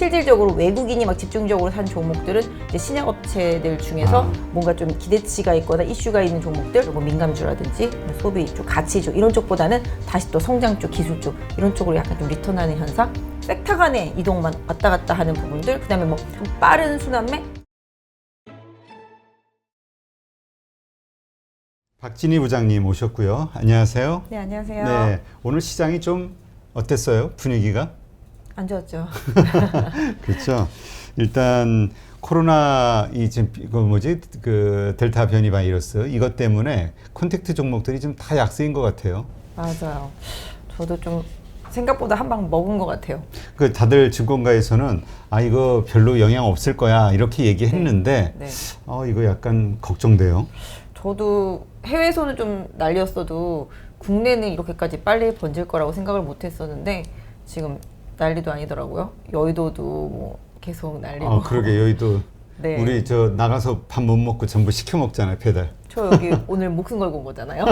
실질적으로 외국인이 막 집중적으로 산 종목들은 이제 신약업체들 중에서 뭔가 좀 기대치가 있거나 이슈가 있는 종목들, 뭐 민감주라든지 뭐 소비 쪽, 가치주 이런 쪽보다는 다시 또 성장 쪽, 기술 쪽 이런 쪽으로 약간 좀 리턴하는 현상, 섹터 간의 이동만 왔다 갔다 하는 부분들, 그다음에 뭐 좀 빠른 순환매. 박진희 부장님 오셨고요. 안녕하세요. 네, 안녕하세요. 네, 오늘 시장이 좀 어땠어요? 분위기가? 안 좋았죠. 그렇죠. 일단 코로나 그 델타 변이 바이러스 이것 때문에 콘택트 종목들이 좀 다 약세인 것 같아요. 맞아요. 저도 좀 생각보다 한 방 먹은 것 같아요. 그 다들 증권가에서는 이거 별로 영향 없을 거야 이렇게 얘기했는데 네. 이거 약간 걱정돼요. 저도 해외에서는 좀 난리였어도 국내는 이렇게까지 빨리 번질 거라고 생각을 못 했었는데 지금 난리도 아니더라고요. 여의도도 뭐 계속 난리고. 그러게 여의도 네. 우리 저 나가서 밥 못 먹고 전부 시켜 먹잖아요, 배달. 저 여기 오늘 목숨 걸고 온 거잖아요.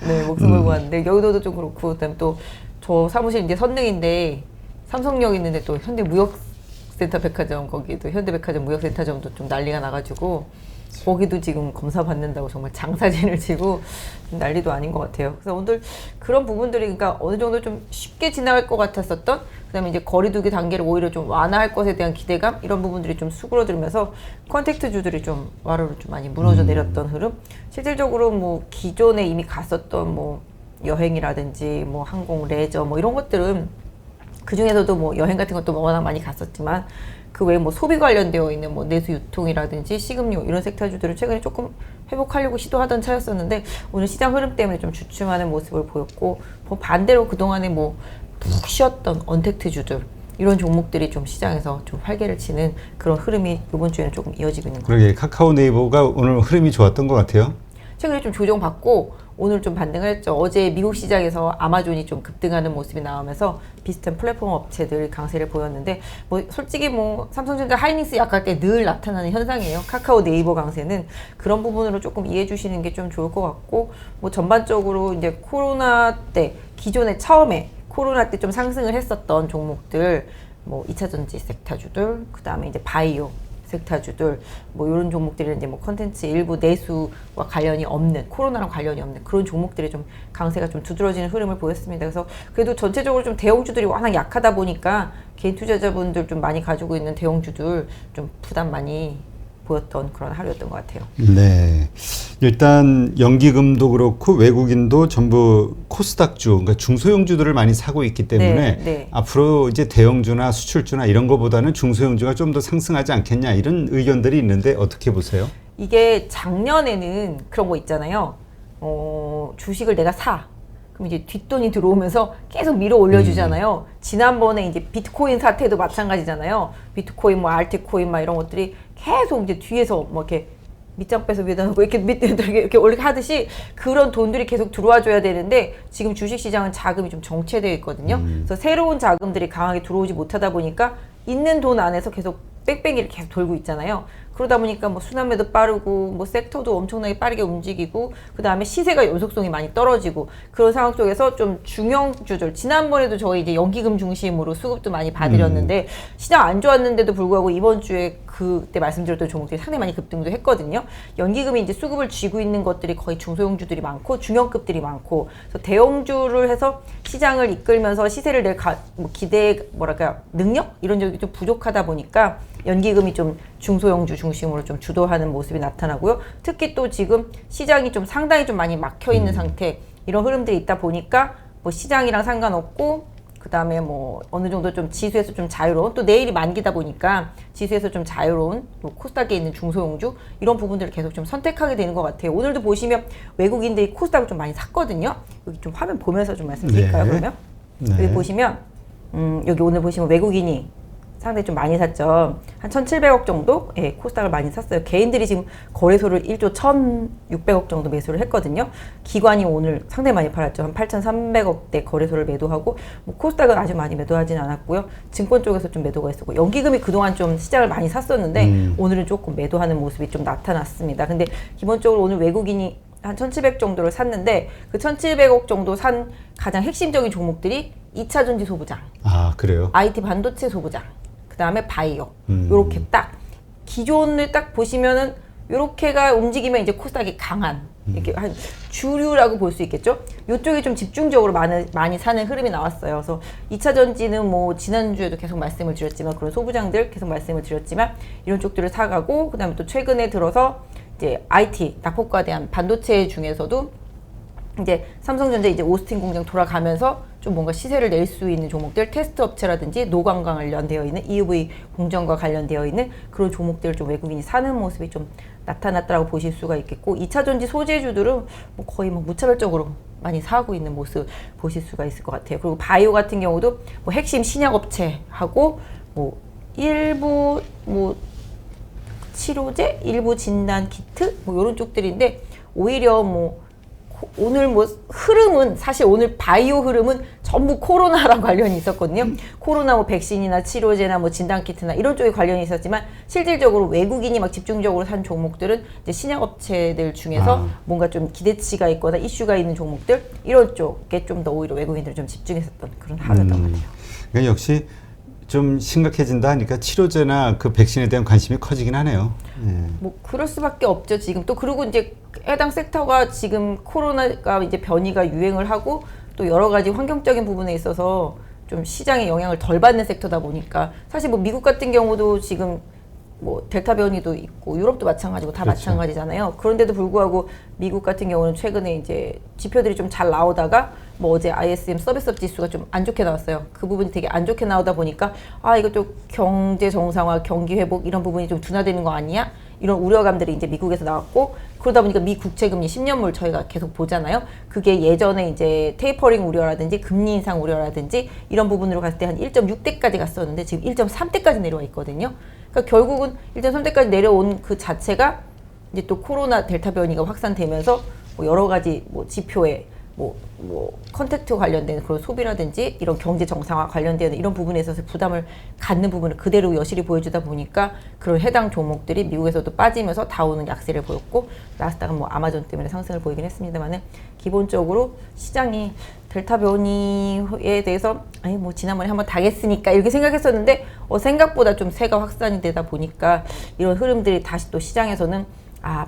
네, 목숨 걸고 왔는데 여의도도 좀 그렇고, 그다음에 또 저 사무실 이제 선릉인데 삼성역 있는데 또 현대무역센터 백화점, 거기도 현대백화점 무역센터점도 좀 난리가 나가지고 거기도 지금 검사 받는다고 정말 장사진을 치고 난리도 아닌 것 같아요. 그래서 오늘 그런 부분들이 그러니까 어느 정도 좀 쉽게 지나갈 것 같았었던, 그다음에 이제 거리두기 단계를 오히려 좀 완화할 것에 대한 기대감, 이런 부분들이 좀 수그러들면서 컨택트 주들이 좀 와르르 좀 많이 무너져 내렸던 흐름. 실질적으로 뭐 기존에 이미 갔었던 뭐 여행이라든지 뭐 항공, 레저 뭐 이런 것들은 그 중에서도 뭐 여행 같은 것도 워낙 많이 갔었지만 그 외에 뭐 소비 관련되어 있는 뭐 내수 유통이라든지 식음료 이런 섹터주들은 최근에 조금 회복하려고 시도하던 차였었는데 오늘 시장 흐름 때문에 좀 주춤하는 모습을 보였고, 반대로 그동안에 뭐 푹 쉬었던 언택트주들 이런 종목들이 좀 시장에서 좀 활개를 치는 그런 흐름이 이번 주에는 조금 이어지고 있는 것 같아요. 그러게 카카오 네이버가 오늘 흐름이 좋았던 것 같아요. 최근에 좀 조정받고 오늘 좀 반등을 했죠. 어제 미국 시장에서 아마존이 좀 급등하는 모습이 나오면서 비슷한 플랫폼 업체들 강세를 보였는데, 뭐 솔직히 뭐 삼성전자, 하이닉스 약할 때 늘 나타나는 현상이에요. 카카오 네이버 강세는 그런 부분으로 조금 이해해 주시는 게 좀 좋을 것 같고, 뭐 전반적으로 이제 코로나 때 기존에 처음에 코로나 때 좀 상승을 했었던 종목들, 뭐 2차 전지 섹터주들, 그 다음에 이제 바이오 섹터주들, 뭐 이런 종목들이 이제 뭐 컨텐츠 일부 내수와 관련이 없는, 코로나랑 관련이 없는 그런 종목들이 좀 강세가 좀 두드러지는 흐름을 보였습니다. 그래서 그래도 전체적으로 좀 대형주들이 워낙 약하다 보니까 개인 투자자분들 좀 많이 가지고 있는 대형주들 좀 부담 많이 보였던 그런 하루였던 것 같아요. 네. 일단 연기금도 그렇고 외국인도 전부 코스닥주, 그러니까 중소형주들을 많이 사고 있기 때문에 네. 앞으로 이제 대형주나 수출주나 이런 거보다는 중소형주가 좀 더 상승하지 않겠냐 이런 의견들이 있는데 어떻게 보세요? 이게 작년에는 그런 거 있잖아요. 주식을 내가 사. 그럼 이제 뒷돈이 들어오면서 계속 밀어 올려주잖아요. 지난번에 이제 비트코인 사태도 마찬가지잖아요. 비트코인, 뭐 알트코인, 막 이런 것들이 계속 이제 뒤에서 뭐 이렇게 밑장 빼서 위에다 놓고 이렇게 밑에 이렇게 올리게 하듯이 그런 돈들이 계속 들어와 줘야 되는데 지금 주식시장은 자금이 좀 정체되어 있거든요. 그래서 새로운 자금들이 강하게 들어오지 못하다 보니까 있는 돈 안에서 계속 뺑뺑이를 계속 돌고 있잖아요. 그러다 보니까 뭐 순환매도 빠르고 뭐 섹터도 엄청나게 빠르게 움직이고 그 다음에 시세가 연속성이 많이 떨어지고 그런 상황 속에서 좀 중형주들, 지난번에도 저희 이제 연기금 중심으로 수급도 많이 봐드렸는데 시장 안 좋았는데도 불구하고 이번 주에 그때 말씀드렸던 종목들이 상당히 많이 급등도 했거든요. 연기금이 이제 수급을 쥐고 있는 것들이 거의 중소형주들이 많고 중형급들이 많고, 그래서 대형주를 해서 시장을 이끌면서 시세를 낼 뭐 기대 능력 이런 적이 좀 부족하다 보니까 연기금이 좀 중소형주 중심으로 좀 주도하는 모습이 나타나고요. 특히 또 지금 시장이 좀 상당히 좀 많이 막혀 있는 상태, 이런 흐름들이 있다 보니까 뭐 시장이랑 상관없고 그 다음에 뭐 어느 정도 좀 지수에서 좀 자유로운, 또 내일이 만기다 보니까 지수에서 좀 자유로운 또 코스닥에 있는 중소형주 이런 부분들을 계속 좀 선택하게 되는 것 같아요. 오늘도 보시면 외국인들이 코스닥을 좀 많이 샀거든요. 여기 좀 화면 보면서 좀 말씀드릴까요? 네. 그러면 네. 여기 보시면 여기 오늘 보시면 외국인이 상당히 좀 많이 샀죠. 한 1,700억 정도 코스닥을 많이 샀어요. 개인들이 지금 거래소를 1조 1,600억 정도 매수를 했거든요. 기관이 오늘 상당히 많이 팔았죠. 한 8,300억대 거래소를 매도하고, 뭐 코스닥은 아주 많이 매도하진 않았고요. 증권 쪽에서 좀 매도가 있었고, 연기금이 그동안 좀 시장을 많이 샀었는데 오늘은 조금 매도하는 모습이 좀 나타났습니다. 근데 기본적으로 오늘 외국인이 한 1,700 정도를 샀는데 그 1,700억 정도 산 가장 핵심적인 종목들이 2차 전지 소부장. 그래요? IT 반도체 소부장, 그 다음에 바이오, 음. 요렇게 딱 기존을 딱 보시면은 요렇게가 움직이면 이제 코스닥이 강한 이렇게 한 주류라고 볼 수 있겠죠. 요쪽이 좀 집중적으로 많이 사는 흐름이 나왔어요. 그래서 2차 전지는 뭐 지난주에도 계속 말씀을 드렸지만 그런 소부장들 계속 말씀을 드렸지만 이런 쪽들을 사가고, 그다음에 또 최근에 들어서 이제 IT 낙폭과대한 반도체 중에서도 이제 삼성전자 이제 오스틴 공장 돌아가면서 좀 뭔가 시세를 낼 수 있는 종목들, 테스트 업체라든지 노광과 관련되어 있는 EUV 공정과 관련되어 있는 그런 종목들을 좀 외국인이 사는 모습이 좀 나타났다고 보실 수가 있겠고, 2차 전지 소재주들은 뭐 거의 뭐 무차별적으로 많이 사고 있는 모습 보실 수가 있을 것 같아요. 그리고 바이오 같은 경우도 뭐 핵심 신약 업체하고 뭐 일부 뭐 치료제, 일부 진단 키트 뭐 이런 쪽들인데, 오히려 뭐 오늘 뭐 흐름은 사실 오늘 바이오 흐름은 전부 코로나랑 관련이 있었거든요. 코로나 뭐 백신이나 치료제나 뭐 진단키트나 이런 쪽에 관련이 있었지만, 실질적으로 외국인이 막 집중적으로 산 종목들은 이제 신약업체들 중에서 뭔가 좀 기대치가 있거나 이슈가 있는 종목들, 이런 쪽에 좀 더 오히려 외국인들이 좀 집중했었던 그런 하루였던 것 같아요. 그러니까 역시 좀 심각해진다 하니까 치료제나 그 백신에 대한 관심이 커지긴 하네요. 뭐 그럴 수밖에 없죠. 지금 또 그리고 이제 해당 섹터가 지금 코로나가 이제 변이가 유행을 하고 또 여러 가지 환경적인 부분에 있어서 좀 시장에 영향을 덜 받는 섹터다 보니까, 사실 뭐 미국 같은 경우도 지금 뭐 델타 변이도 있고 유럽도 마찬가지고 다 그렇죠. 마찬가지잖아요. 그런데도 불구하고 미국 같은 경우는 최근에 이제 지표들이 좀 잘 나오다가 뭐 어제 ISM 서비스업 지수가 좀 안 좋게 나왔어요. 그 부분이 되게 안 좋게 나오다 보니까 이거 좀 경제 정상화, 경기 회복 이런 부분이 좀 둔화되는 거 아니야? 이런 우려감들이 이제 미국에서 나왔고, 그러다 보니까 미 국채금리 10년물 저희가 계속 보잖아요. 그게 예전에 이제 테이퍼링 우려라든지 금리 인상 우려라든지 이런 부분으로 갔을 때 한 1.6대까지 갔었는데 지금 1.3대까지 내려와 있거든요. 그러니까 결국은 1.3대까지 내려온 그 자체가 이제 또 코로나 델타 변이가 확산되면서 뭐 여러 가지 뭐 지표에 뭐 컨택트 관련된 그런 소비라든지 이런 경제 정상화 관련된 이런 부분에 있어서 부담을 갖는 부분을 그대로 여실히 보여주다 보니까 그런 해당 종목들이 미국에서도 빠지면서 다우는 약세를 보였고, 나스닥은 뭐 아마존 때문에 상승을 보이긴 했습니다만은, 기본적으로 시장이 델타 변이에 대해서 뭐 지난번에 한번 당했으니까 이렇게 생각했었는데 생각보다 좀 세가 확산이 되다 보니까 이런 흐름들이 다시 또 시장에서는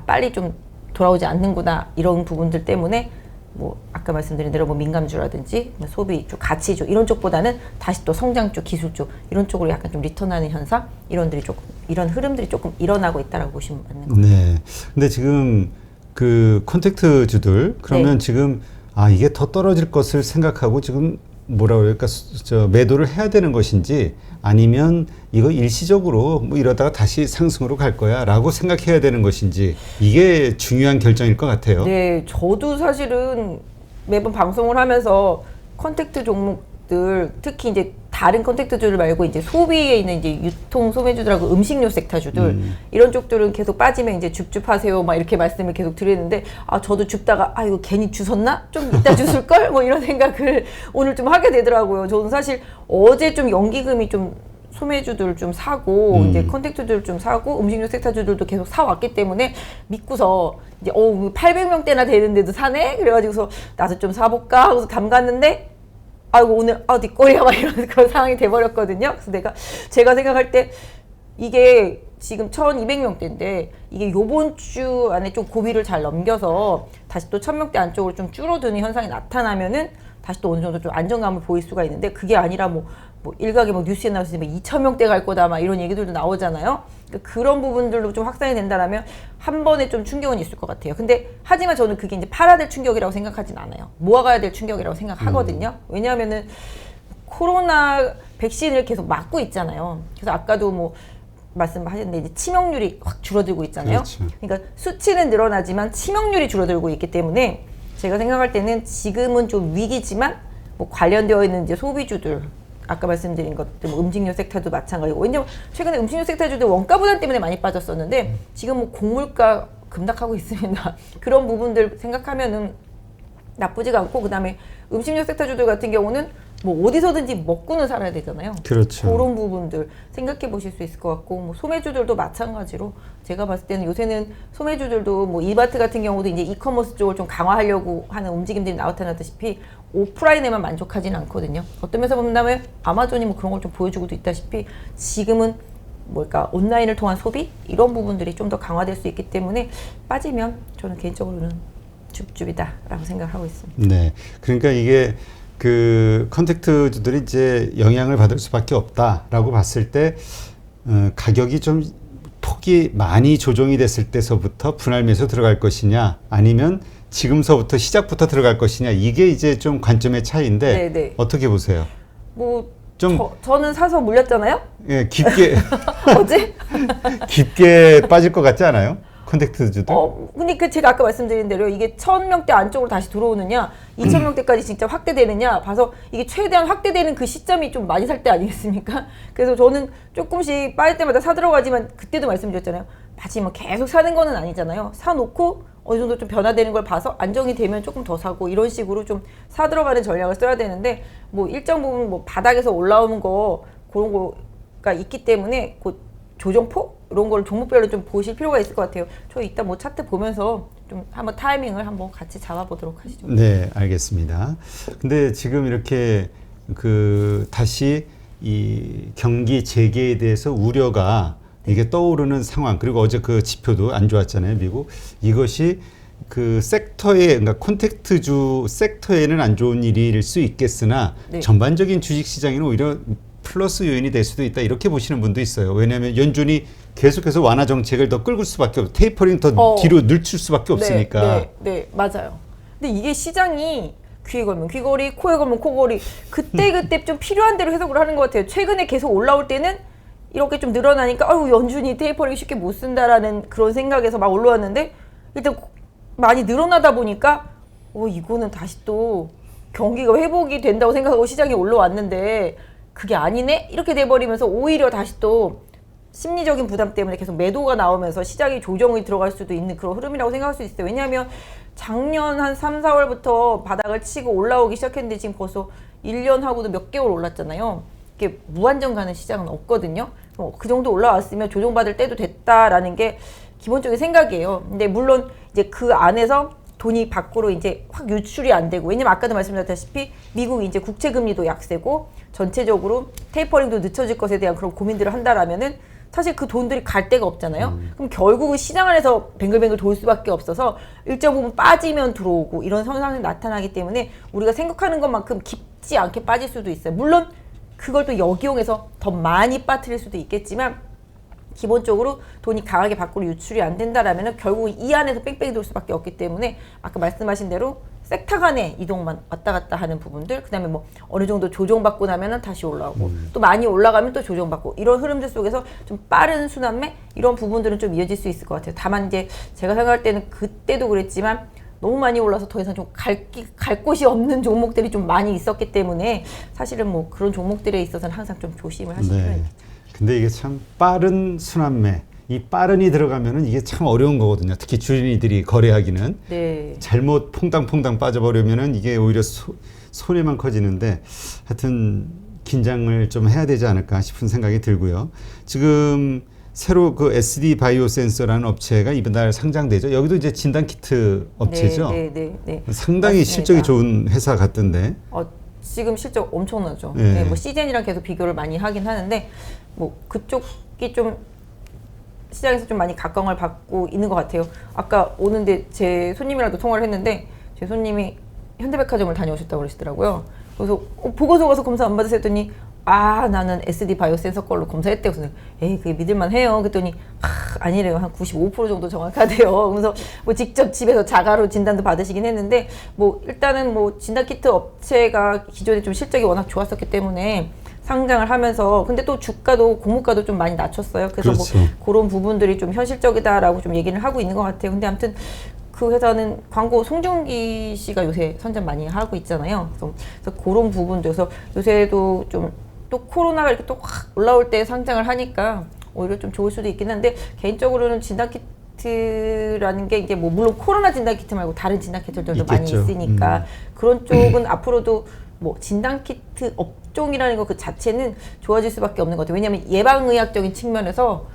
빨리 좀 돌아오지 않는구나, 이런 부분들 때문에 뭐 아까 말씀드린 대로 뭐 민감주라든지 뭐 소비 쪽, 가치주 이런 쪽보다는 다시 또 성장 쪽, 기술 쪽 이런 쪽으로 약간 좀 리턴하는 현상, 이런 흐름들이 조금 일어나고 있다라고 보시면 맞는 것 같아요. 네. 근데 지금 그 콘택트주들 그러면 지금 이게 더 떨어질 것을 생각하고 지금 뭐라 그럴까 매도를 해야 되는 것인지, 아니면 이거 일시적으로 뭐 이러다가 다시 상승으로 갈 거야 라고 생각해야 되는 것인지, 이게 중요한 결정일 것 같아요. 네, 저도 사실은 매번 방송을 하면서 컨택트 종목들, 특히 이제 다른 컨택트주들 말고 이제 소비에 있는 이제 유통 소매주들하고 음식료 섹터주들 이런 쪽들은 계속 빠지면 이제 줍줍하세요 막 이렇게 말씀을 계속 드리는데, 저도 줍다가 이거 괜히 주웠나? 좀 이따 주술 걸? 뭐 이런 생각을 오늘 좀 하게 되더라고요. 저는 사실 어제 좀 연기금이 좀 소매주들 좀 사고 이제 컨택트주들 좀 사고 음식료 섹터주들도 계속 사왔기 때문에 믿고서 이제 800명대나 되는데도 사네? 그래가지고서 나도 좀 사볼까 하고서 담갔는데, 아이고 오늘 뒷거리야 막 이런 그런 상황이 돼버렸거든요. 그래서 제가 생각할 때 이게 지금 1200명대인데 이게 요번 주 안에 좀 고비를 잘 넘겨서 다시 또 1000명대 안쪽으로 좀 줄어드는 현상이 나타나면은 다시 또 어느 정도 좀 안정감을 보일 수가 있는데, 그게 아니라 뭐 일각에 뭐 뉴스에 나와서 2000명대 갈 거다 막 이런 얘기들도 나오잖아요. 그러니까 그런 부분들로 좀 확산이 된다라면 한 번에 좀 충격은 있을 것 같아요. 근데 하지만 저는 그게 이제 팔아야 될 충격이라고 생각하진 않아요. 모아가야 될 충격이라고 생각하거든요. 왜냐하면은 코로나 백신을 계속 맞고 있잖아요. 그래서 아까도 뭐 말씀하셨는데 이제 치명률이 확 줄어들고 있잖아요. 그렇죠. 그러니까 수치는 늘어나지만 치명률이 줄어들고 있기 때문에 제가 생각할 때는 지금은 좀 위기지만 뭐 관련되어 있는 이제 소비주들, 아까 말씀드린 것들, 뭐 음식료 섹터도 마찬가지고, 왜냐면 최근에 음식료 섹터주들 원가 부담 때문에 많이 빠졌었는데 지금 뭐 곡물가 급락하고 있습니다. 그런 부분들 생각하면은 나쁘지가 않고, 그 다음에 음식료 섹터주들 같은 경우는 뭐 어디서든지 먹고는 살아야 되잖아요. 그렇죠. 그런 부분들 생각해 보실 수 있을 것 같고, 뭐 소매주들도 마찬가지로 제가 봤을 때는 요새는 소매주들도 뭐 이마트 같은 경우도 이제 이커머스 쪽을 좀 강화하려고 하는 움직임들이 나타났다시피 오프라인에만 만족하지는 않거든요. 어떤 면에서 본다면 아마존이 뭐 그런 걸 좀 보여주고도 있다시피 지금은 뭘까 온라인을 통한 소비 이런 부분들이 좀 더 강화될 수 있기 때문에 빠지면 저는 개인적으로는 줍줍이다라고 생각을 하고 있습니다. 네. 그러니까 이게 그 컨택트주들이 이제 영향을 받을 수밖에 없다라고 봤을 때 가격이 좀 폭이 많이 조정이 됐을 때서부터 분할 매수 들어갈 것이냐 아니면 지금서부터 시작부터 들어갈 것이냐 이게 이제 좀 관점의 차이인데 네네. 어떻게 보세요? 뭐 좀 저는 사서 물렸잖아요. 예, 깊게 어제? 깊게 빠질 것 같지 않아요? 컨택트주들? 근데 그 제가 아까 말씀드린 대로 이게 1,000명대 안쪽으로 다시 들어오느냐, 2,000명대까지 진짜 확대되느냐 봐서 이게 최대한 확대되는 그 시점이 좀 많이 살 때 아니겠습니까? 그래서 저는 조금씩 빠질 때마다 사 들어가지만 그때도 말씀드렸잖아요. 마치 뭐 계속 사는 거는 아니잖아요. 사놓고 어느 정도 좀 변화되는 걸 봐서 안정이 되면 조금 더 사고 이런 식으로 좀 사 들어가는 전략을 써야 되는데 뭐 일정 부분 뭐 바닥에서 올라오는 거 그런 거가 있기 때문에 그 조정폭 이런 걸 종목별로 좀 보실 필요가 있을 것 같아요. 저 이따 뭐 차트 보면서 좀 한번 타이밍을 한번 같이 잡아보도록 하시죠. 네, 알겠습니다. 근데 지금 이렇게 그 다시 이 경기 재개에 대해서 우려가 이게 떠오르는 상황, 그리고 어제 그 지표도 안 좋았잖아요, 미국. 이것이 그 섹터에, 그러니까 콘택트주 섹터에는 안 좋은 일일 수 있겠으나 네. 전반적인 주식 시장에는 오히려 플러스 요인이 될 수도 있다, 이렇게 보시는 분도 있어요. 왜냐하면 연준이 계속해서 완화 정책을 더 끌고 수밖에 없고 테이퍼링 더 뒤로 늦출 수밖에 없으니까. 네, 맞아요. 근데 이게 시장이 귀에 걸면 귀걸이, 코에 걸면 코걸이 그때 좀 필요한 대로 해석을 하는 것 같아요. 최근에 계속 올라올 때는 이렇게 좀 늘어나니까 아유 연준이 테이퍼링 쉽게 못 쓴다라는 그런 생각에서 막 올라왔는데 일단 많이 늘어나다 보니까 이거는 다시 또 경기가 회복이 된다고 생각하고 시장이 올라왔는데 그게 아니네? 이렇게 돼버리면서 오히려 다시 또 심리적인 부담 때문에 계속 매도가 나오면서 시장이 조정이 들어갈 수도 있는 그런 흐름이라고 생각할 수 있어요. 왜냐하면 작년 한 3, 4월부터 바닥을 치고 올라오기 시작했는데 지금 벌써 1년하고도 몇 개월 올랐잖아요. 이게 무한정 가는 시장은 없거든요. 그 정도 올라왔으면 조정받을 때도 됐다라는 게 기본적인 생각이에요. 근데 물론 이제 그 안에서 돈이 밖으로 이제 확 유출이 안 되고, 왜냐면 아까도 말씀드렸다시피 미국이 이제 국채 금리도 약세고 전체적으로 테이퍼링도 늦춰질 것에 대한 그런 고민들을 한다라면은 사실 그 돈들이 갈 데가 없잖아요. 그럼 결국은 시장 안에서 뱅글뱅글 돌 수밖에 없어서 일정 부분 빠지면 들어오고 이런 현상이 나타나기 때문에 우리가 생각하는 것만큼 깊지 않게 빠질 수도 있어요. 물론 그걸 또 역이용해서 더 많이 빠뜨릴 수도 있겠지만 기본적으로 돈이 강하게 밖으로 유출이 안 된다라면 결국 이 안에서 뺑뺑이 돌 수밖에 없기 때문에 아까 말씀하신 대로 섹터 간의 이동만 왔다 갔다 하는 부분들, 그다음에 뭐 어느 정도 조정받고 나면은 다시 올라오고 또 많이 올라가면 또 조정받고 이런 흐름들 속에서 좀 빠른 순환매 이런 부분들은 좀 이어질 수 있을 것 같아요. 다만 이제 제가 생각할 때는 그때도 그랬지만 너무 많이 올라서 더 이상 좀 갈 곳이 없는 종목들이 좀 많이 있었기 때문에 사실은 뭐 그런 종목들에 있어서는 항상 좀 조심을 하실 필요가 있죠. 근데 이게 참 빠른 순환매, 이 빠른이 들어가면은 이게 참 어려운 거거든요. 특히 주린이들이 거래하기는. 네. 잘못 퐁당퐁당 빠져버리면은 이게 오히려 손해만 커지는데 하여튼 긴장을 좀 해야 되지 않을까 싶은 생각이 들고요. 지금 새로 그 SD 바이오 센서라는 업체가 이번 달 상장되죠. 여기도 이제 진단 키트 업체죠. 네. 상당히 맞습니다. 실적이 좋은 회사 같던데. 지금 실적 엄청나죠. 네. 네, 뭐 시젠이랑 계속 비교를 많이 하긴 하는데 뭐 그쪽이 좀 시장에서 좀 많이 각광을 받고 있는 것 같아요. 아까 오는데 제 손님이랑도 통화를 했는데 제 손님이 현대백화점을 다녀오셨다고 그러시더라고요. 그래서 보고서 가서 검사 안 받으세요 했더니 나는 SD 바이오 센서 걸로 검사했대요. 그래서 그게 믿을만 해요. 그랬더니 아니래요. 한 95% 정도 정확하대요. 그래서 뭐 직접 집에서 자가로 진단도 받으시긴 했는데 뭐 일단은 뭐 진단 키트 업체가 기존에 좀 실적이 워낙 좋았었기 때문에 상장을 하면서 근데 또 주가도 공모가도 좀 많이 낮췄어요. 그래서 그렇죠. 뭐 그런 부분들이 좀 현실적이다라고 좀 얘기를 하고 있는 것 같아요. 근데 아무튼 그 회사는 광고 송중기 씨가 요새 선전 많이 하고 있잖아요. 그래서 그런 부분도 그래서 요새도 좀 또 코로나가 이렇게 또 확 올라올 때 상장을 하니까 오히려 좀 좋을 수도 있긴 한데 개인적으로는 진단 키트라는 게 이제 뭐 물론 코로나 진단 키트 말고 다른 진단 키트들도 많이 있겠죠. 있으니까 그런 쪽은 앞으로도 뭐 진단키트 업종이라는 거 그 자체는 좋아질 수밖에 없는 것 같아요. 왜냐하면 예방의학적인 측면에서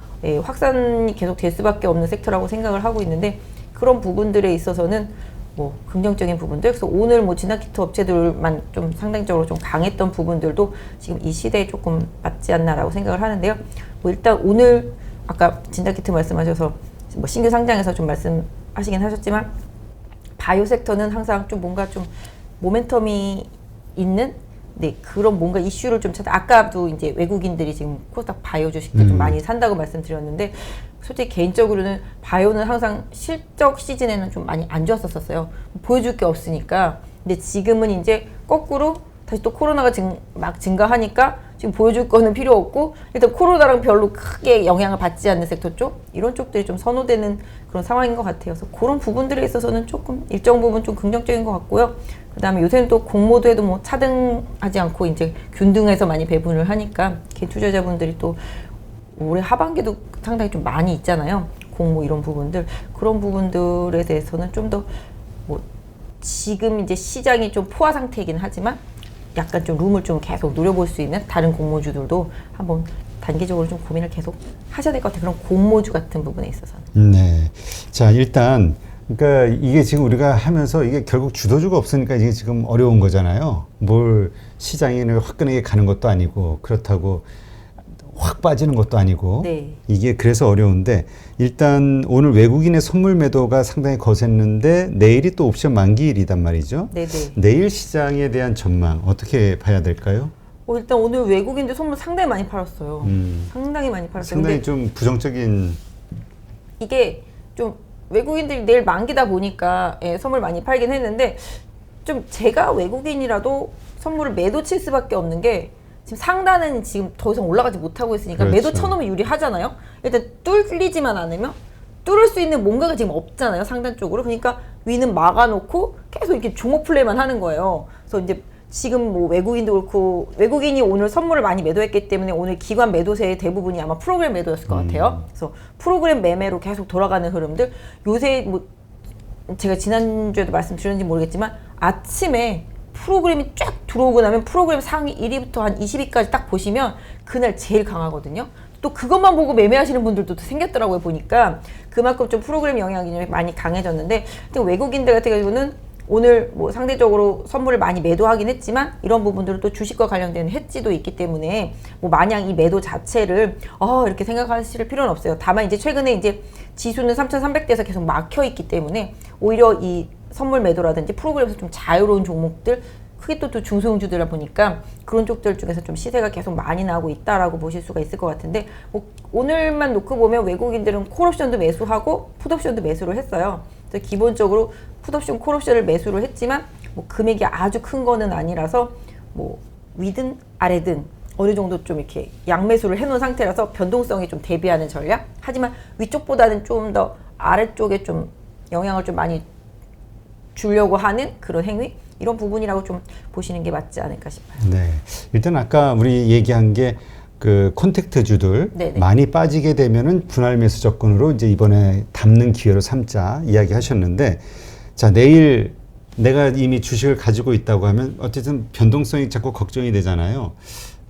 확산이 계속 될 수밖에 없는 섹터라고 생각을 하고 있는데 그런 부분들에 있어서는 뭐 긍정적인 부분들, 그래서 오늘 뭐 진단키트 업체들만 좀 상당적으로 좀 강했던 부분들도 지금 이 시대에 조금 맞지 않나라고 생각을 하는데요. 뭐 일단 오늘 아까 진단키트 말씀하셔서 뭐 신규 상장에서 좀 말씀하시긴 하셨지만 바이오 섹터는 항상 좀 뭔가 좀 모멘텀이 있는 그런 뭔가 이슈를 좀 찾아. 아까도 이제 외국인들이 지금 코스닥 바이오 주식들 좀 많이 산다고 말씀드렸는데 솔직히 개인적으로는 바이오는 항상 실적 시즌에는 좀 많이 안 좋았었어요. 보여줄 게 없으니까. 근데 지금은 이제 거꾸로 다시 또 코로나가 막 증가하니까 지금 보여줄 거는 필요 없고 일단 코로나랑 별로 크게 영향을 받지 않는 섹터 쪽 이런 쪽들이 좀 선호되는 그런 상황인 것 같아요. 그래서 그런 부분들에 있어서는 조금 일정 부분 좀 긍정적인 것 같고요. 그다음에 요새는 또 공모도에도 뭐 차등하지 않고 이제 균등해서 많이 배분을 하니까 개인 투자자분들이 또 올해 하반기도 상당히 좀 많이 있잖아요. 공모 이런 부분들 그런 부분들에 대해서는 좀 더 뭐 지금 이제 시장이 좀 포화 상태이긴 하지만 약간 좀 룸을 좀 계속 노려볼 수 있는 다른 공모주들도 한번 단기적으로 좀 고민을 계속 하셔야 될 것 같아요. 그런 공모주 같은 부분에 있어서는. 네. 자, 일단 그러니까 이게 지금 우리가 하면서 이게 결국 주도주가 없으니까 이게 지금 어려운 거잖아요. 뭘 시장에 화끈하게 가는 것도 아니고 그렇다고 확 빠지는 것도 아니고 네. 이게 그래서 어려운데 일단 오늘 외국인의 선물 매도가 상당히 거셌는데 내일이 또 옵션 만기일이단 말이죠. 네네. 내일 시장에 대한 전망 어떻게 봐야 될까요? 일단 오늘 외국인들 선물 상당히 많이 팔았어요. 상당히 많이 팔았어요. 상당히 근데 좀 부정적인 이게 좀 외국인들이 내일 만기다 보니까 선물 많이 팔긴 했는데 좀 제가 외국인이라도 선물을 매도 칠 수밖에 없는 게 지금 상단은 지금 더 이상 올라가지 못하고 있으니까 그렇죠. 매도 쳐놓으면 유리하잖아요. 일단 뚫리지만 않으면 뚫을 수 있는 뭔가가 지금 없잖아요. 상단 쪽으로. 그러니까 위는 막아놓고 계속 이렇게 종목 플레이만 하는 거예요. 그래서 이제 지금 뭐 외국인도 그렇고 외국인이 오늘 선물을 많이 매도했기 때문에 오늘 기관 매도세의 대부분이 아마 프로그램 매도였을 것 같아요. 그래서 프로그램 매매로 계속 돌아가는 흐름들. 요새 뭐 제가 지난주에도 말씀드렸는지 모르겠지만 아침에 프로그램이 쫙 들어오고 나면 프로그램 상위 1위부터 한 20위까지 딱 보시면 그날 제일 강하거든요. 또 그것만 보고 매매하시는 분들도 또 생겼더라고요. 보니까 그만큼 좀 프로그램 영향이 좀 많이 강해졌는데 외국인들 같은 경우는 오늘 뭐 상대적으로 선물을 많이 매도하긴 했지만 이런 부분들은 또 주식과 관련된 해지도 있기 때문에 뭐 마냥 이 매도 자체를 이렇게 생각하실 필요는 없어요. 다만 이제 최근에 이제 지수는 3,300대에서 계속 막혀 있기 때문에 오히려 이 선물 매도라든지 프로그램에서 좀 자유로운 종목들 크게 또 중소형주들이라 보니까 그런 쪽들 중에서 좀 시세가 계속 많이 나오고 있다라고 보실 수가 있을 것 같은데 뭐 오늘만 놓고 보면 외국인들은 콜옵션도 매수하고 풋옵션도 매수를 했어요. 그래서 기본적으로 풋옵션, 콜옵션을 매수를 했지만 뭐 금액이 아주 큰 거는 아니라서 뭐 위든 아래든 어느 정도 좀 이렇게 양매수를 해놓은 상태라서 변동성이 좀 대비하는 전략. 하지만 위쪽보다는 좀 더 아래쪽에 좀 영향을 좀 많이 주려고 하는 그런 행위 이런 부분이라고 좀 보시는 게 맞지 않을까 싶어요. 네, 일단 아까 우리 얘기한 게 그 콘택트주들 네네. 많이 빠지게 되면은 분할 매수 접근으로 이제 이번에 담는 기회로 삼자 이야기하셨는데 자 내일 내가 이미 주식을 가지고 있다고 하면 어쨌든 변동성이 자꾸 걱정이 되잖아요.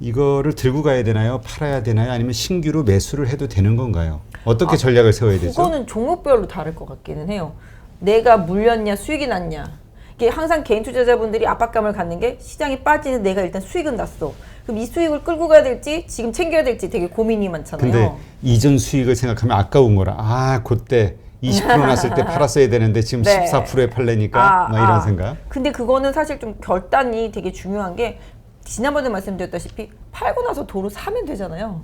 이거를 들고 가야 되나요? 팔아야 되나요? 아니면 신규로 매수를 해도 되는 건가요? 어떻게 전략을 세워야 되죠? 그거는 종목별로 다를 것 같기는 해요. 내가 물렸냐 수익이 났냐. 이게 항상 개인 투자자분들이 압박감을 갖는 게 시장이 빠지는 내가 일단 수익은 났어. 그럼 이 수익을 끌고 가야 될지 지금 챙겨야 될지 되게 고민이 많잖아요. 근데 이전 수익을 생각하면 아까운 거라. 그때 20% 났을 때 팔았어야 되는데 지금 네. 14%에 팔래니까 막 이런 생각. 근데 그거는 사실 좀 결단이 되게 중요한 게 지난번에 말씀드렸다시피 팔고 나서 도로 사면 되잖아요.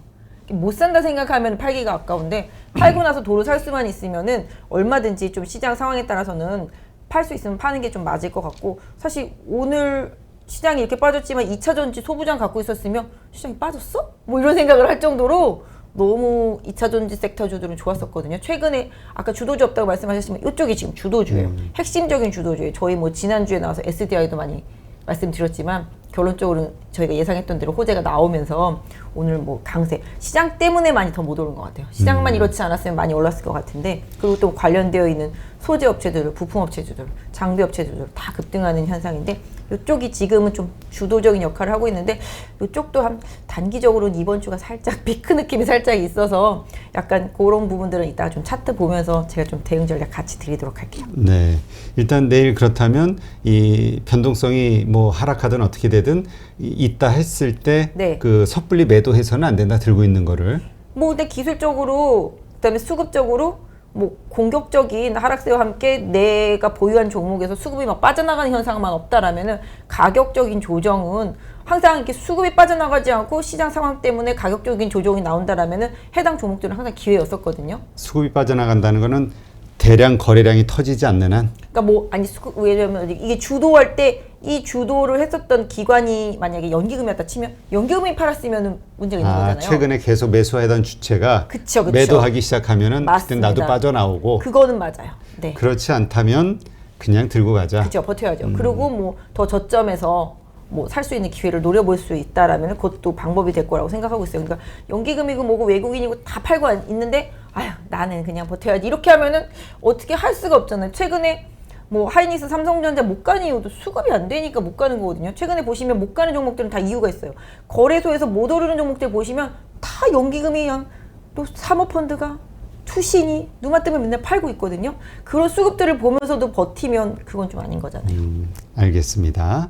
못 산다 생각하면 팔기가 아까운데 팔고 나서 도로 살 수만 있으면은 얼마든지 좀 시장 상황에 따라서는 팔 수 있으면 파는 게 좀 맞을 것 같고 사실 오늘 시장이 이렇게 빠졌지만 2차전지 소부장 갖고 있었으면 시장이 빠졌어? 뭐 이런 생각을 할 정도로 너무 2차전지 섹터주들은 좋았었거든요. 최근에 아까 주도주 없다고 말씀하셨지만 이쪽이 지금 주도주예요. 핵심적인 주도주예요. 저희 뭐 지난주에 나와서 SDI도 많이 말씀드렸지만 결론적으로는 저희가 예상했던 대로 호재가 나오면서 오늘 뭐 강세 시장 때문에 많이 더 못 오른 것 같아요. 시장만 이렇지 않았으면 많이 올랐을 것 같은데 그리고 또 관련되어 있는 소재 업체들, 부품 업체들, 장비 업체들 다 급등하는 현상인데 이쪽이 지금은 좀 주도적인 역할을 하고 있는데 이쪽도 한 단기적으로는 이번 주가 살짝 피크 느낌이 살짝 있어서 약간 그런 부분들은 이따가 좀 차트 보면서 제가 좀 대응 전략 같이 드리도록 할게요. 네. 일단 내일 그렇다면 이 변동성이 뭐 하락하든 어떻게 되든 있다 했을 때 네. 그 섣불리 매도해서는 안 된다 들고 있는 거를. 뭐 근데 기술적으로 그다음에 수급적으로 뭐 공격적인 하락세와 함께 내가 보유한 종목에서 수급이 막 빠져나가는 현상만 없다라면은 가격적인 조정은 항상 이렇게 수급이 빠져나가지 않고 시장 상황 때문에 가격적인 조정이 나온다라면은 해당 종목들은 항상 기회였었거든요. 수급이 빠져나간다는 거는 대량 거래량이 터지지 않는 한. 그러니까 뭐 아니 수급 왜냐면 이게 주도할 때 이 주도를 했었던 기관이 만약에 연기금이었다 치면 연기금이 팔았으면은 문제가 있는 거잖아요. 최근에 계속 매수하던 주체가 그쵸. 매도하기 시작하면은 그때 맞습니다. 나도 빠져나오고. 그거는 맞아요. 네. 그렇지 않다면 그냥 들고 가자. 그렇죠. 버텨야죠. 그리고 뭐 더 저점에서 뭐 살 수 있는 기회를 노려볼 수 있다라면 그것도 방법이 될 거라고 생각하고 있어요. 그러니까 연기금이고 뭐고 외국인이고 다 팔고 있는데 아휴 나는 그냥 버텨야지 이렇게 하면은 어떻게 할 수가 없잖아요. 최근에 뭐 하이닉스, 삼성전자 못 가는 이유도 수급이 안 되니까 못 가는 거거든요. 최근에 보시면 못 가는 종목들은 다 이유가 있어요. 거래소에서 못 오르는 종목들 보시면 다 연기금이 그냥 또 사모펀드가 투신이 누마 때문에 맨날 팔고 있거든요. 그런 수급들을 보면서도 버티면 그건 좀 아닌 거잖아요. 알겠습니다.